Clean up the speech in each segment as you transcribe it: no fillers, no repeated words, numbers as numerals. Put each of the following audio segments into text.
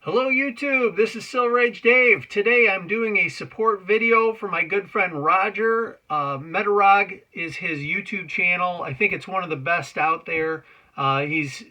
Hello YouTube, this is Silver Age Dave. Today I'm doing a support video for my good friend Roger. Metarog is his YouTube channel. I think it's one of the best out there. He's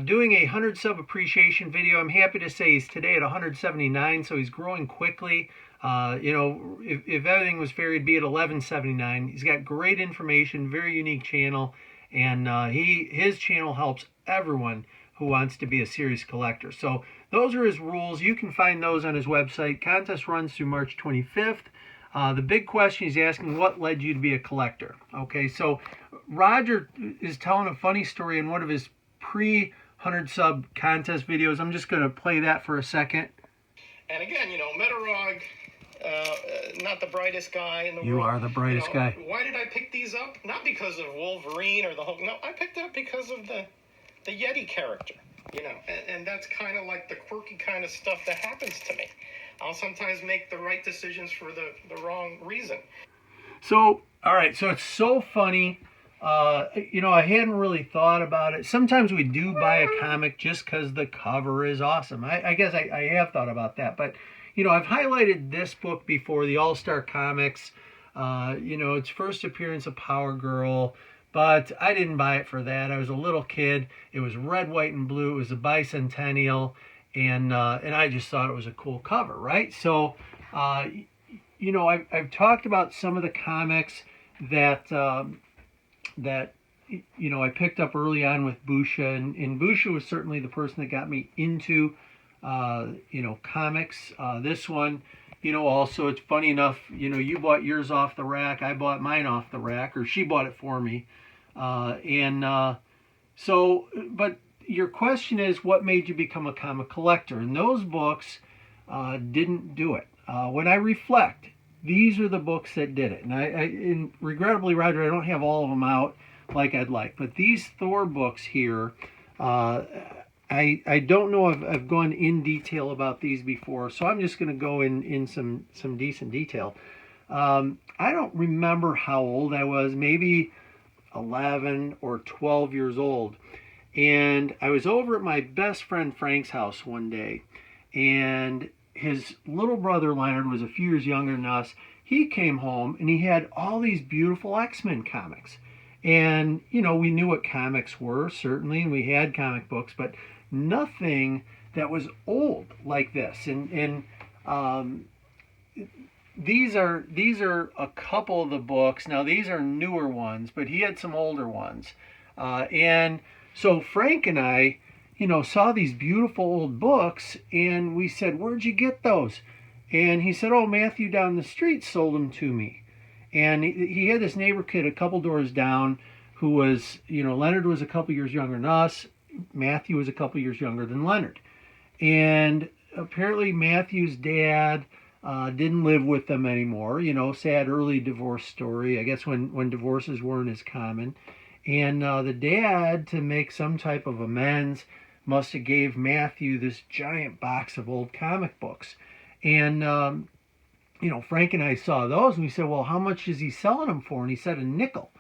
doing a 100 sub appreciation video. I'm happy to say he's today at 179, so he's growing quickly. If everything was fair, he'd be at 1179. He's got great information, very unique channel, and his channel helps everyone who wants to be a serious collector. So those are his rules. You can find those on his website. Contest runs through March 25th. The big question he's asking, what led you to be a collector? Okay, so Roger is telling a funny story in one of his pre-100 sub contest videos. I'm just going to play that for a second. And again, Metarog, not the brightest guy in the world. You are the brightest guy. Why did I pick these up? Not because of Wolverine or the Hulk. No, I picked it up because of the Yeti character. And that's kind of like the quirky kind of stuff that happens to me. I'll sometimes make the right decisions for the wrong reason. So, all right, so it's so funny. I hadn't really thought about it. Sometimes we do buy a comic just because the cover is awesome. I guess I have thought about that. But, I've highlighted this book before, the All-Star Comics. Its first appearance of Power Girl. But I didn't buy it for that. I was a little kid. It was red, white, and blue. It was a bicentennial. And I just thought it was a cool cover, right? So, I've talked about some of the comics that I picked up early on with Busha. And Busha was certainly the person that got me into, comics. This one, also, it's funny enough, you bought yours off the rack. I bought mine off the rack, or she bought it for me. But your question is, what made you become a comic collector? And those books didn't do it. When I reflect, these are the books that did it. And regrettably, Roger, I don't have all of them out like I'd like. But these Thor books here, I don't know if I've gone in detail about these before, so I'm just going to go in some decent detail. I don't remember how old I was, maybe 11 or 12 years old. And I was over at my best friend Frank's house one day, and his little brother Leonard was a few years younger than us. He came home and he had all these beautiful X-Men comics. And, we knew what comics were, certainly, and we had comic books, but nothing that was old like this. And these are a couple of the books. Now, these are newer ones, but he had some older ones. And so Frank and I, saw these beautiful old books, and we said, "Where'd you get those?" And he said, "Oh, Matthew down the street sold them to me." And he had this neighbor kid a couple doors down who was, Leonard was a couple years younger than us. Matthew was a couple years younger than Leonard. And apparently Matthew's dad didn't live with them anymore. Sad early divorce story, I guess when divorces weren't as common. And the dad, to make some type of amends, must have gave Matthew this giant box of old comic books. And Frank and I saw those, and we said, "Well, how much is he selling them for?" And he said, "A nickel."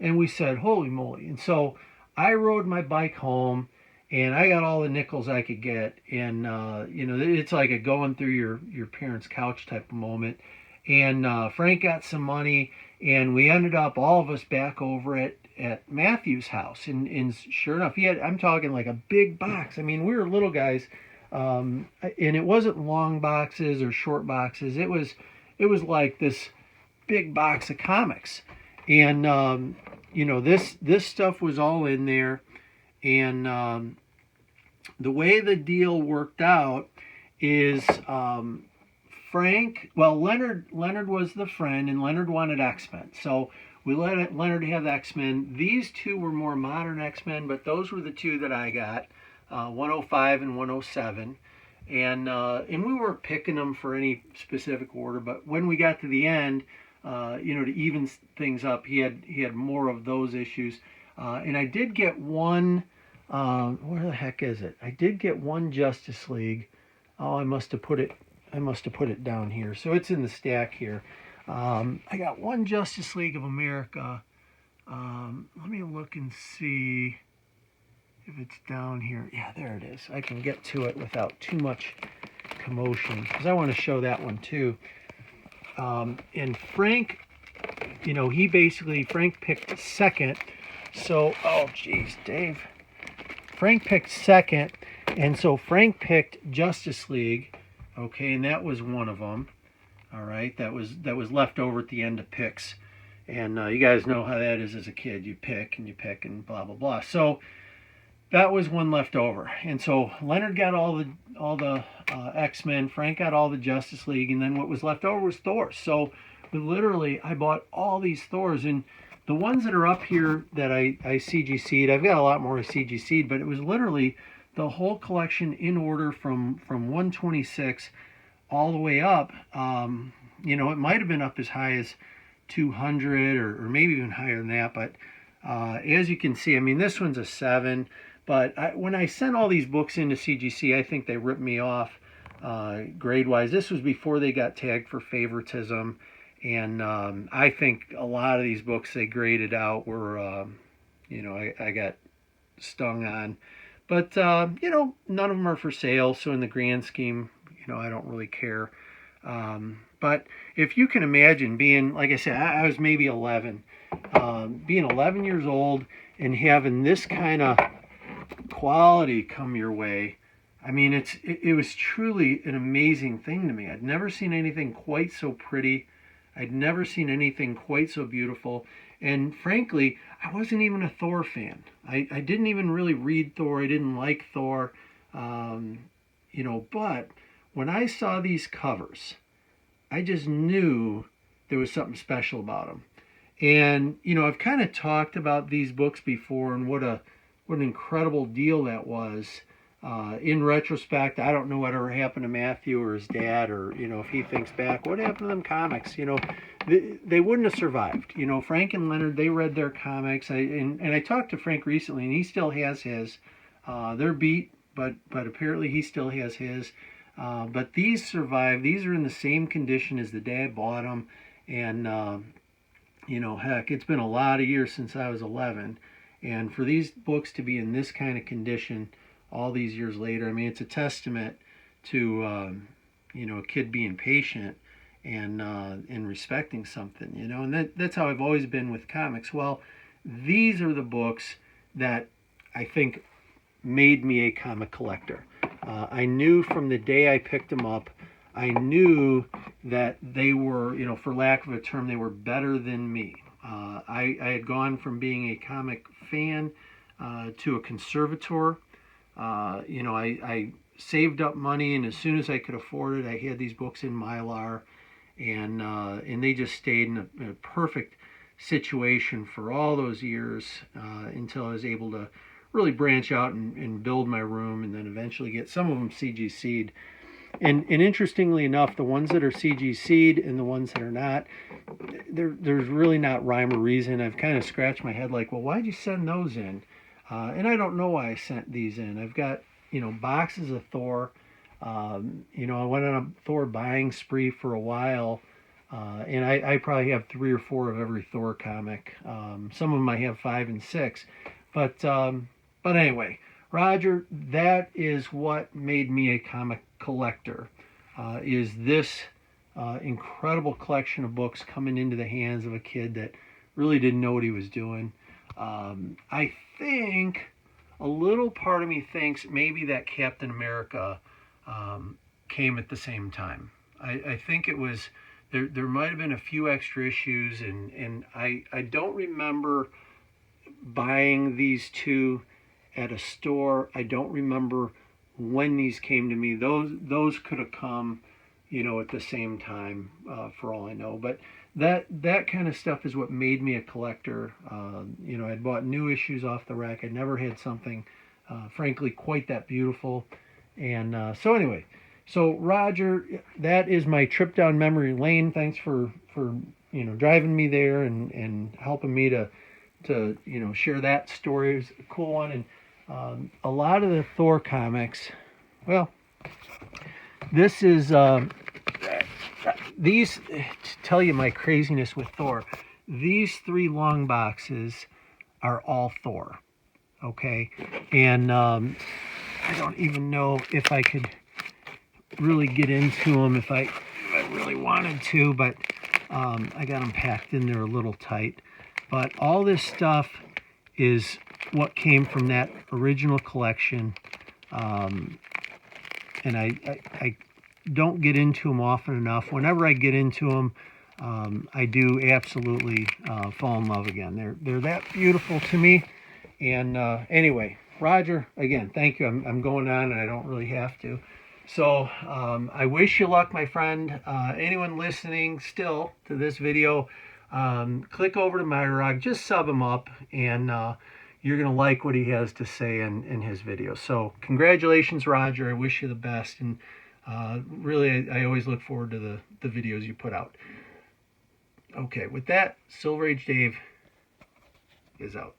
And we said, "Holy moly." And so I rode my bike home, and I got all the nickels I could get. And, it's like a going through your parents' couch type of moment. And Frank got some money, and we ended up, all of us, back over at Matthew's house. And sure enough, I'm talking like a big box. I mean, we were little guys. And it wasn't long boxes or short boxes. It was like this big box of comics. And, this stuff was all in there. And the way the deal worked out is Leonard was the friend, and Leonard wanted X-Men. So we let Leonard have X-Men. These two were more modern X-Men, but those were the two that I got. 105 and 107, and we weren't picking them for any specific order, but when we got to the end, to even things up, he had more of those issues, and I did get one. Where the heck is it? I did get one Justice League. Oh, I must have put it down here, so it's in the stack here. I got one Justice League of America. Let me look and see. if it's down here. Yeah, there it is. I can get to it without too much commotion because I want to show that one too. And Frank, Frank picked second. So, oh geez, Dave. Frank picked second, and so Frank picked Justice League, okay, and that was one of them. All right, that was left over at the end of picks, and you guys know how that is as a kid. You pick and blah blah blah. So that was one left over, and so Leonard got all the X-Men, Frank got all the Justice League, and then what was left over was Thor. So literally, I bought all these Thors, and the ones that are up here that I CGC'd, I've got a lot more CGC'd, but it was literally the whole collection in order from 126 all the way up. It might have been up as high as 200 or maybe even higher than that. But as you can see, I mean, this one's a 7. But when I sent all these books into CGC, I think they ripped me off grade-wise. This was before they got tagged for favoritism. And I think a lot of these books they graded out were, I got stung on. But, none of them are for sale. So in the grand scheme, I don't really care. But if you can imagine being, like I said, I was maybe 11. Being 11 years old and having this kind of quality come your way, I mean, it was truly an amazing thing to me. I'd never seen anything quite so pretty. I'd never seen anything quite so beautiful. And frankly, I wasn't even a Thor fan. I didn't even really read Thor. I didn't like Thor. But when I saw these covers, I just knew there was something special about them. And, I've kind of talked about these books before and what an incredible deal that was. In retrospect, I don't know whatever happened to Matthew or his dad, or if he thinks back, what happened to them comics? They wouldn't have survived. Frank and Leonard, they read their comics. I talked to Frank recently, and he still has his. They're beat, but apparently he still has his. But these survived. These are in the same condition as the day I bought them, and heck, it's been a lot of years since I was 11, and for these books to be in this kind of condition all these years later, I mean, it's a testament to a kid being patient and respecting something, and that's how I've always been with comics. Well, these are the books that I think made me a comic collector. I knew from the day I picked them up, I knew that they were, for lack of a term, they were better than me. I had gone from being a comic fan to a conservator. I saved up money, and as soon as I could afford it, I had these books in Mylar, and they just stayed in a perfect situation for all those years until I was able to really branch out and build my room, and then eventually get some of them CGC'd. And interestingly enough, the ones that are CGC'd and the ones that are not, there's really not rhyme or reason. I've kind of scratched my head like, well, why'd you send those in? And I don't know why I sent these in. I've got, boxes of Thor. I went on a Thor buying spree for a while. And I probably have 3 or 4 of every Thor comic. Some of them I have 5 and 6. But anyway, Roger, that is what made me a comic collector, is this incredible collection of books coming into the hands of a kid that really didn't know what he was doing. I think a little part of me thinks maybe that Captain America came at the same time. I think it was, there might have been a few extra issues, and I don't remember buying these two at a store. I don't remember when these came to me. Those could have come, at the same time, for all I know. But that kind of stuff is what made me a collector. I'd bought new issues off the rack. I never had something, frankly, quite that beautiful. And so anyway, so Roger, that is my trip down memory lane. Thanks for driving me there and helping me to share that story. It was a cool one. And a lot of the Thor comics, well, this is these, to tell you my craziness with Thor, these 3 long boxes are all Thor. Okay, and I don't even know if I could really get into them if I really wanted to, but I got them packed in there a little tight. But all this stuff is what came from that original collection, and I don't get into them often enough. Whenever I get into them, I do absolutely fall in love again. They're that beautiful to me. And anyway, Roger, again, thank you. I'm going on, and I don't really have to. So I wish you luck, my friend. Anyone listening still to this video, click over to Metarog, just sub him up, and you're going to like what he has to say in his videos. So congratulations, Roger. I wish you the best. And really, I always look forward to the videos you put out. Okay, with that, Silver Age Dave is out.